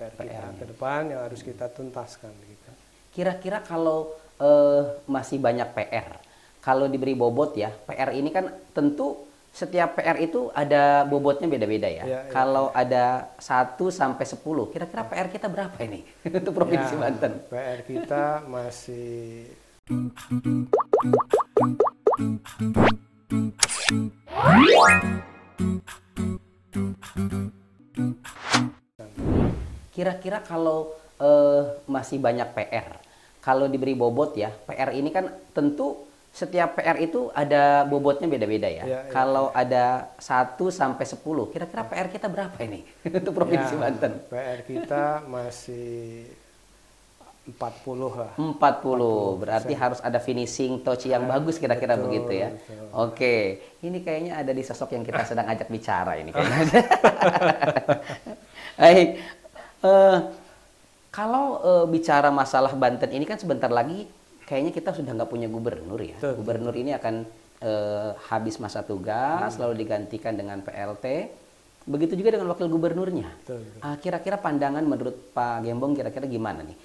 PR kita ke depan yang harus kita tuntaskan gitu. Kira-kira kalau masih banyak PR, kalau diberi bobot ya, PR ini kan tentu setiap PR itu ada bobotnya beda-beda ya. Ya, Kalau ada 1 sampai 10, kira-kira PR kita berapa ini untuk Provinsi Banten? PR kita masih Kira-kira kalau masih banyak PR, kalau diberi bobot ya, PR ini kan tentu setiap PR itu ada bobotnya beda-beda ya. Ya, kalau ada 1 sampai 10, kira-kira PR kita berapa ini untuk Provinsi Banten? PR kita masih 40 lah. 40, berarti harus ada finishing touch yang bagus kira-kira begitu ya. Betul. Oke, ini kayaknya ada di sosok yang kita sedang ajak bicara ini kayaknya. Baik, kalau bicara masalah Banten ini kan sebentar lagi kayaknya kita sudah nggak punya gubernur ya. Betul. Gubernur ini akan habis masa tugas, lalu digantikan dengan PLT. Begitu juga dengan wakil gubernurnya. Betul. Kira-kira pandangan menurut Pak Gembong kira-kira gimana nih?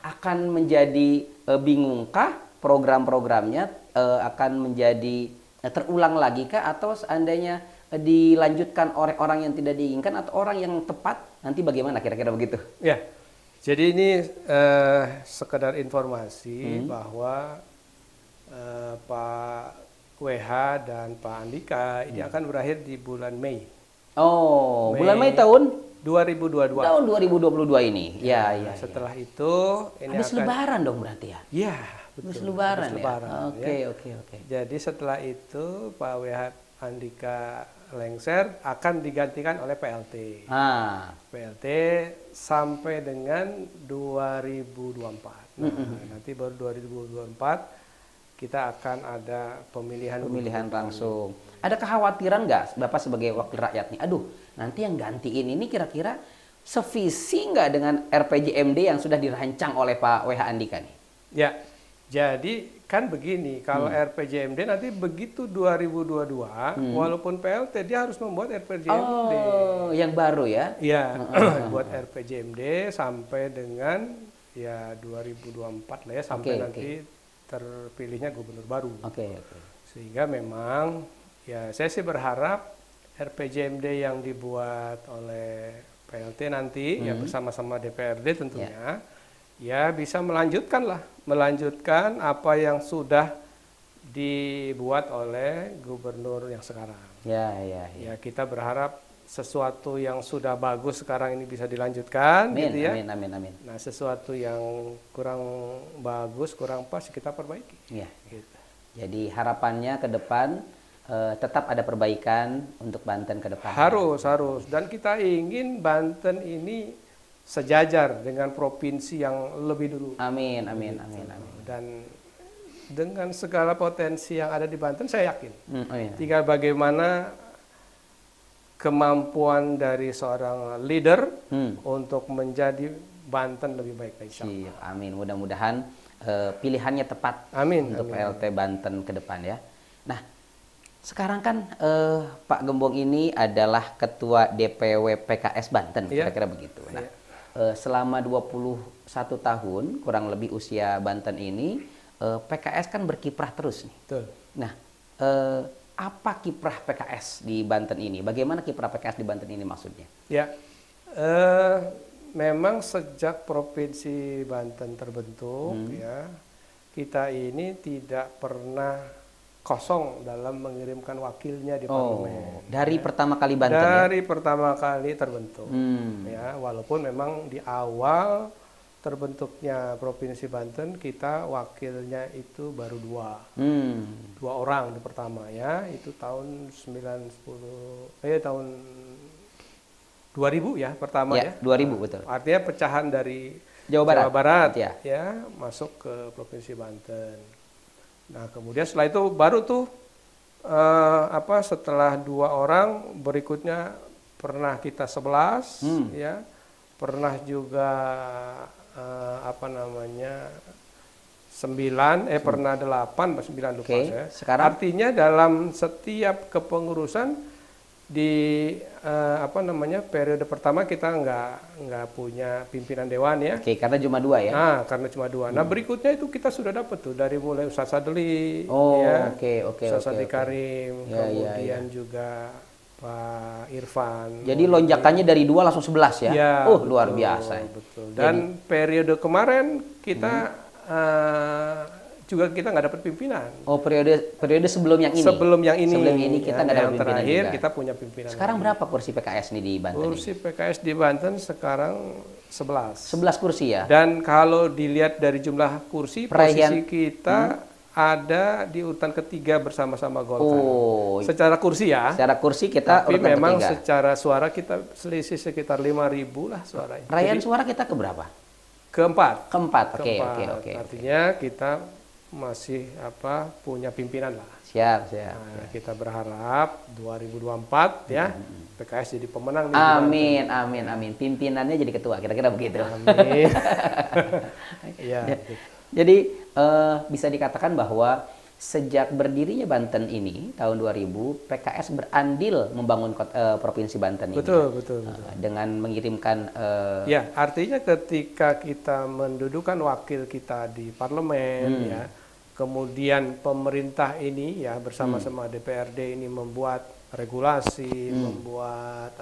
Akan menjadi bingungkah program-programnya, akan menjadi terulang lagi kah, atau seandainya dilanjutkan oleh orang yang tidak diinginkan atau orang yang tepat, nanti bagaimana kira-kira begitu? Ya, jadi ini sekedar informasi bahwa Pak WH dan Pak Andika ini akan berakhir di bulan Mei. Oh, bulan Mei tahun 2022. Tahun 2022 ini. Ya, ya. Setelah itu ini habis Lebaran dong berarti ya? Iya, betul. Habis Lebaran ya. Oke, ya. oke. Jadi setelah itu Pak WH Andika lengser akan digantikan oleh PLT. PLT sampai dengan 2024. Nanti baru 2024 kita akan ada pemilihan langsung. Ada kekhawatiran nggak Bapak sebagai wakil rakyat nih? Aduh, nanti yang gantiin ini kira-kira sevisi nggak dengan RPJMD yang sudah dirancang oleh Pak WH Andika nih? Ya, jadi kan begini, kalau RPJMD nanti begitu 2022, walaupun PLT dia harus membuat RPJMD. Oh, yang baru ya? Iya, buat RPJMD sampai dengan ya 2024 lah ya, sampai nanti terpilihnya gubernur baru. Sehingga memang ya saya sih berharap RPJMD yang dibuat oleh PLT nanti ya bersama-sama DPRD tentunya ya bisa melanjutkan apa yang sudah dibuat oleh gubernur yang sekarang. Ya kita berharap sesuatu yang sudah bagus sekarang ini bisa dilanjutkan, gitu ya. Amin. Nah, sesuatu yang kurang bagus, kurang pas kita perbaiki. Iya. Gitu. Jadi harapannya ke depan tetap ada perbaikan untuk Banten ke depan. Harus. Dan kita ingin Banten ini sejajar dengan provinsi yang lebih dulu. Amin. Dan dengan segala potensi yang ada di Banten, saya yakin. Tinggal bagaimana kemampuan dari seorang leader untuk menjadi Banten lebih baik lagi. Amin. Mudah-mudahan pilihannya tepat untuk PLT Banten ke depan ya. Nah, sekarang kan Pak Gembong ini adalah Ketua DPW PKS Banten, kira-kira begitu. Nah, selama 21 tahun kurang lebih usia Banten ini, PKS kan berkiprah terus nih. Betul. Nah, apa kiprah PKS di Banten ini? Bagaimana kiprah PKS di Banten ini maksudnya? Ya, memang sejak Provinsi Banten terbentuk, ya kita ini tidak pernah kosong dalam mengirimkan wakilnya di parlemen. Dari pertama kali Banten Dari pertama kali terbentuk, ya walaupun memang di awal terbentuknya Provinsi Banten kita wakilnya itu baru dua orang di pertama ya, itu tahun 2000 ya pertama ya 2000 betul. Artinya pecahan dari Jawa Barat ya masuk ke Provinsi Banten. Nah kemudian setelah itu baru tuh setelah 2 orang berikutnya pernah kita 11 ya, pernah juga 9 pernah 8 9 lupa saya. Sekarang artinya dalam setiap kepengurusan periode pertama kita nggak punya pimpinan dewan ya. Oke, karena cuma 2 ya. Nah, karena cuma 2. Nah, berikutnya itu kita sudah dapat tuh dari mulai Ustaz Sadli, Ustaz Sadli Karim, kemudian juga Pak Irfan. Jadi lonjakannya dari 2 langsung 11 ya? Ya, luar biasa. Betul. Dan periode kemarin kita juga kita nggak dapat pimpinan. Oh, periode sebelum yang ini? Sebelum yang ini kita nggak dapat pimpinan terakhir juga. Kita punya pimpinan. Sekarang berapa kursi PKS nih di Banten? Kursi PKS di Banten sekarang 11. 11 kursi ya? Dan kalau dilihat dari jumlah kursi, posisi kita ada di urutan ketiga bersama-sama Golkar. Secara kursi ya. Secara kursi kita tapi urutan memang ketiga. Secara suara kita selisih sekitar 5.000 lah suaranya. Raihan suara kita ke berapa? Keempat. Oke. Artinya kita masih punya pimpinan lah. Siap. Nah, kita berharap 2024 ya PKS jadi pemenang nih. Amin. Pimpinannya jadi ketua, kira-kira begitu. Amin. Ya. Jadi bisa dikatakan bahwa sejak berdirinya Banten ini tahun 2000 PKS berandil membangun provinsi Banten ini. Betul. Dengan mengirimkan ya, artinya ketika kita mendudukan wakil kita di parlemen ya, kemudian pemerintah ini ya bersama-sama DPRD ini membuat regulasi, membuat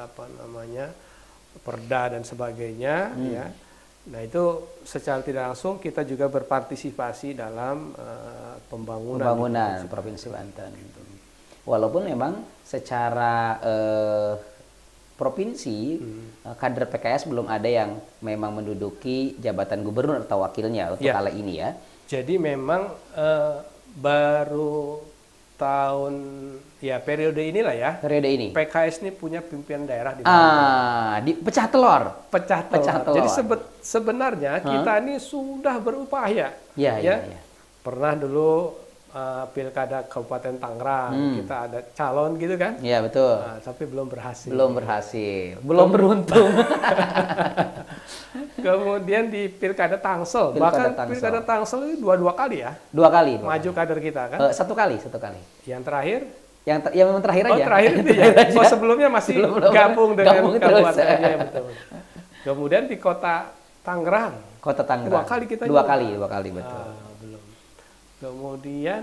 perda dan sebagainya ya. Nah, itu secara tidak langsung kita juga berpartisipasi dalam pembangunan provinsi Banten. Walaupun memang secara provinsi kader PKS belum ada yang memang menduduki jabatan gubernur atau wakilnya untuk kali ini ya. Jadi memang baru tahun periode inilah ya. Periode ini. PKS ini punya pimpinan daerah di Banten. Pecah telur. Jadi sebenarnya kita ini sudah berupaya. Iya. Pernah dulu pilkada Kabupaten Tangerang kita ada calon gitu kan? Iya, betul. Nah, tapi belum berhasil. Belum beruntung. Kemudian di pilkada Tangsel, pilkada Tangsel itu dua kali ya? 2 kali. Maju kader kita kan? Satu kali. Yang terakhir? Yang memang terakhir aja. Terakhir itu ya. Sebelumnya masih gabung dengan kabupatennya, betul. Kemudian di kota Tangerang. 2 kali kita. 2 kali betul. Belum. Kemudian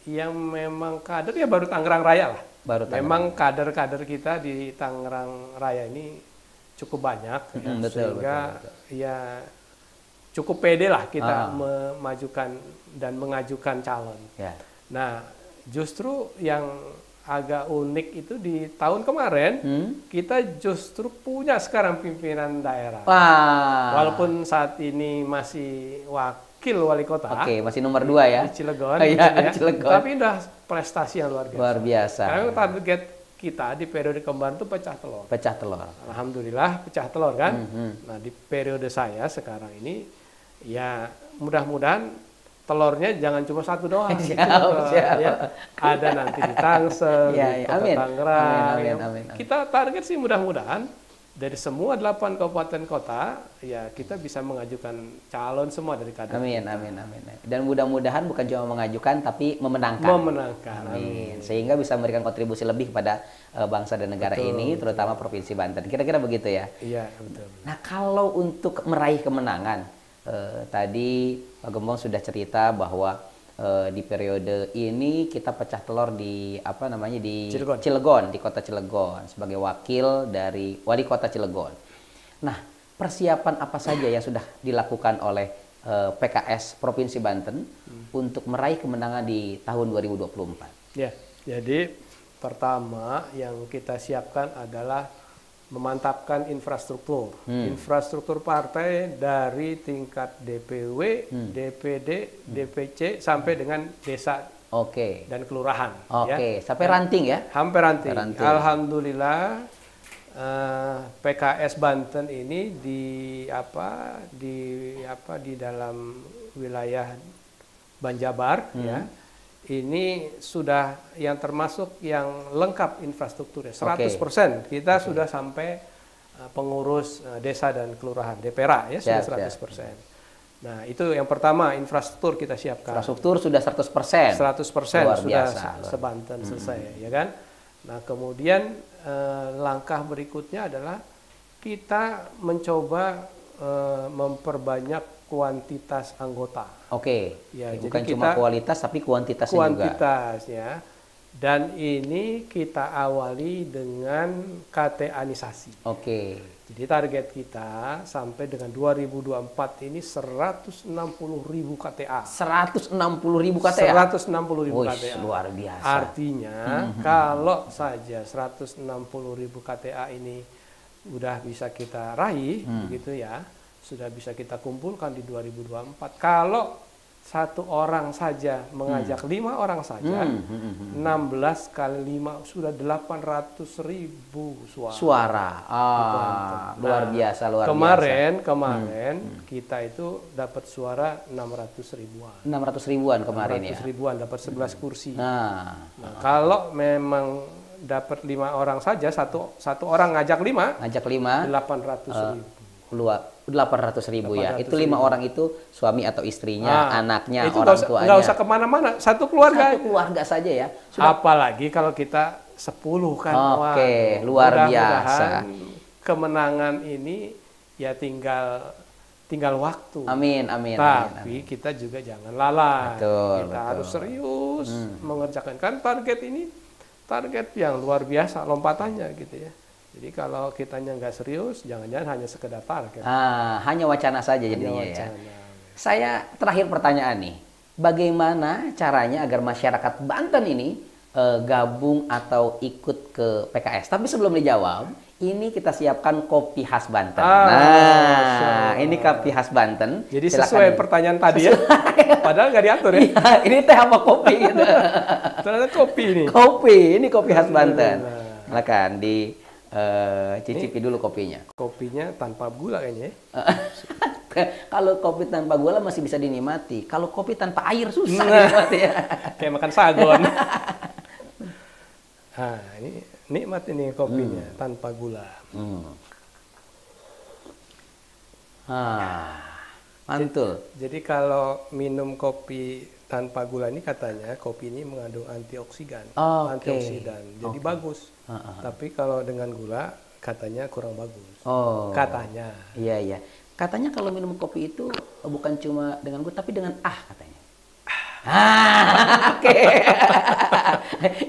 yang memang kader ya baru Tangerang Raya lah. Memang kader-kader kita di Tangerang Raya ini cukup banyak ya, sehingga ya cukup pede lah kita memajukan dan mengajukan calon. Ya. Nah, justru yang agak unik itu di tahun kemarin kita justru punya sekarang pimpinan daerah. Walaupun saat ini masih wakil wali kota. Oke, masih nomor 2 ya. Di Cilegon. Cilegon. Tapi udah prestasi yang luar biasa. Karena target kita di periode kemarin itu pecah telur. Alhamdulillah pecah telur kan. Nah, di periode saya sekarang ini ya mudah-mudahan telurnya jangan cuma satu doang. Siap. Ya. Ada nanti di Tangsel, di Kota Tangerang. Amin. Kita target sih mudah-mudahan dari semua 8 kabupaten kota ya kita bisa mengajukan calon semua dari kader. Amin. Dan mudah-mudahan bukan cuma mengajukan tapi memenangkan. Amin. Sehingga bisa memberikan kontribusi lebih kepada bangsa dan negara ini, terutama Provinsi Banten. Kira-kira begitu ya? Iya, betul. Nah, kalau untuk meraih kemenangan, tadi Pak Gembong sudah cerita bahwa di periode ini kita pecah telur di Cilegon, di kota Cilegon sebagai wakil dari wali kota Cilegon. Nah, persiapan apa saja yang sudah dilakukan oleh PKS Provinsi Banten untuk meraih kemenangan di tahun 2024? Ya, jadi pertama yang kita siapkan adalah memantapkan infrastruktur. Infrastruktur partai dari tingkat DPW, DPD, DPC sampai dengan desa dan kelurahan. Sampai ranting ya? Hampir ranting. Alhamdulillah PKS Banten ini di dalam wilayah Banjabar ya. Ini sudah yang termasuk yang lengkap infrastrukturnya 100%. Kita sudah sampai pengurus desa dan kelurahan DPRA ya sudah 100%. Nah, itu yang pertama, infrastruktur kita siapkan. Infrastruktur sudah 100%. 100% sudah sebanten selesai ya kan. Nah, kemudian langkah berikutnya adalah kita mencoba memperbanyak kuantitas anggota. Oke. Ya, Bukan jadi cuma kualitas tapi kuantitasnya juga. Kuantitasnya. Dan ini kita awali dengan KTA-nisasi. Oke. Jadi target kita sampai dengan 2024 ini 160.000 KTA. 160.000 KTA? 160.000 KTA. Luar biasa. Artinya kalau saja 160.000 KTA ini udah bisa kita raih, begitu ya, sudah bisa kita kumpulkan di 2024. Kalau satu orang saja mengajak 5 orang saja, 16 kali 5 sudah 800.000 suara. Luar biasa, luar biasa. Kemarin kita itu dapat suara 600 ribuan. 600 ribuan kemarin 600 ribuan dapat 11 kursi. Nah, kalau memang dapat 5 orang saja, satu orang ngajak 5, 800 ribu. 800.000 ya. Itu 5 orang itu suami atau istrinya, anaknya, itu orang tuanya. Nggak usah kemana-mana, satu keluarga. Satu keluarga saja ya. Apalagi kalau kita 10 kan. Oke, luar biasa. Kemenangan ini ya tinggal waktu. Amin. Tapi kita juga jangan lalai. Kita harus serius mengerjakan. Kan target ini target yang luar biasa lompatannya gitu ya. Jadi kalau kitanya nggak serius, jangan-jangan hanya sekedar target. Hanya wacana saja jadinya ya. Saya terakhir pertanyaan nih, bagaimana caranya agar masyarakat Banten ini gabung atau ikut ke PKS? Tapi sebelum dijawab, ini kita siapkan kopi khas Banten. Ini kopi khas Banten. Jadi sesuai pertanyaan tadi ya. Padahal nggak diatur ya. Ini teh apa kopi gitu. Ternyata kopi ini. Ini kopi khas Banten. Silakan cicipi dulu kopinya. Kopinya tanpa gula kayaknya. Kalau kopi tanpa gula masih bisa dinikmati. Kalau kopi tanpa air susah dinikmati ya. Kayak makan sagon. Ini nikmat ini kopinya tanpa gula. Mantul. Jadi kalau minum kopi tanpa gula ini katanya kopi ini mengandung antioksidan. Jadi bagus. Tapi kalau dengan gula katanya kurang bagus. Katanya. Iya. Katanya kalau minum kopi itu bukan cuma dengan gula tapi dengan katanya. Oke.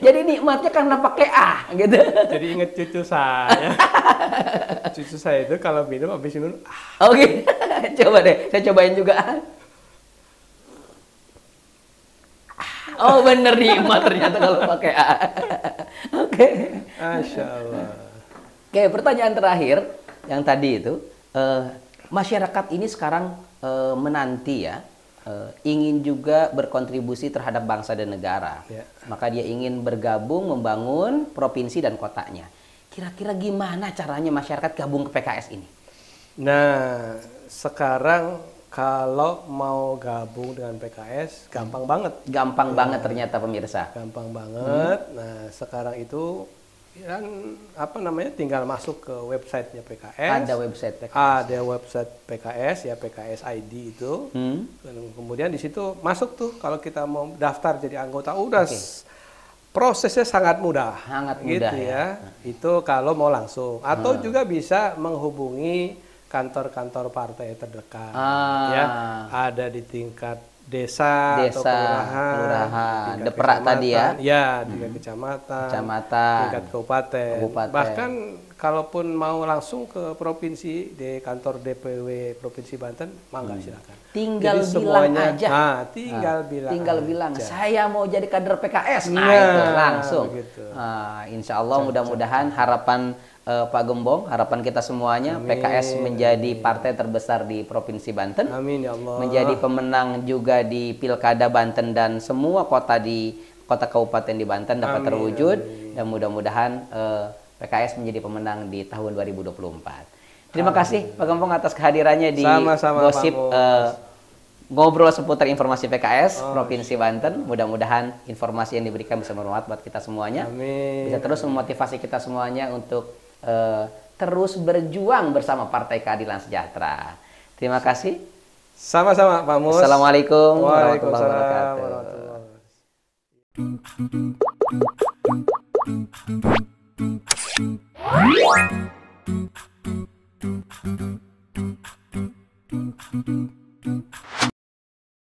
Jadi nikmatnya karena pakai gitu. Jadi inget cucu saya. Cucu saya itu kalau minum habis minum Oke. Coba deh, saya cobain juga. Oh bener nikmat ternyata kalau pakai Oke. Masya Allah. Oke, pertanyaan terakhir yang tadi itu, masyarakat ini sekarang menanti ya, ingin juga berkontribusi terhadap bangsa dan negara. Maka dia ingin bergabung membangun provinsi dan kotanya. Kira-kira gimana caranya masyarakat gabung ke PKS ini? Nah, sekarang kalau mau gabung dengan PKS, gampang banget. Gampang banget ternyata pemirsa. Gampang banget. Nah, sekarang itu kan tinggal masuk ke websitenya PKS. Ada website PKS. Ada website PKS ya, PKS ID itu. Kemudian di situ masuk tuh kalau kita mau daftar jadi anggota prosesnya sangat mudah. Sangat mudah gitu ya. Itu kalau mau langsung atau juga bisa menghubungi kantor-kantor partai terdekat, ya ada di tingkat desa atau kelurahan, Deperak tadi ya, tingkat kecamatan, tingkat kabupaten. Bahkan kalaupun mau langsung ke provinsi di kantor DPW Provinsi Banten, mangga silakan. Tinggal bilang aja. Tinggal bilang. Saya mau jadi kader PKS. Itu langsung. Gitu. Insya Allah mudah-mudahan harapan Pak Gembong, harapan kita semuanya, PKS menjadi partai terbesar di Provinsi Banten. Amin ya Allah. Menjadi pemenang juga di Pilkada Banten dan semua kota kabupaten di Banten dapat terwujud. Dan mudah-mudahan PKS menjadi pemenang di tahun 2024. Terima kasih Pak Gembong atas kehadirannya di Gosip ngobrol seputar informasi PKS Provinsi Banten. Mudah-mudahan informasi yang diberikan bisa bermanfaat buat kita semuanya. Amin. Bisa terus memotivasi kita semuanya untuk terus berjuang bersama Partai Keadilan Sejahtera. Terima kasih. Sama-sama Pak Mus. Assalamualaikum warahmatullahi wabarakatuh.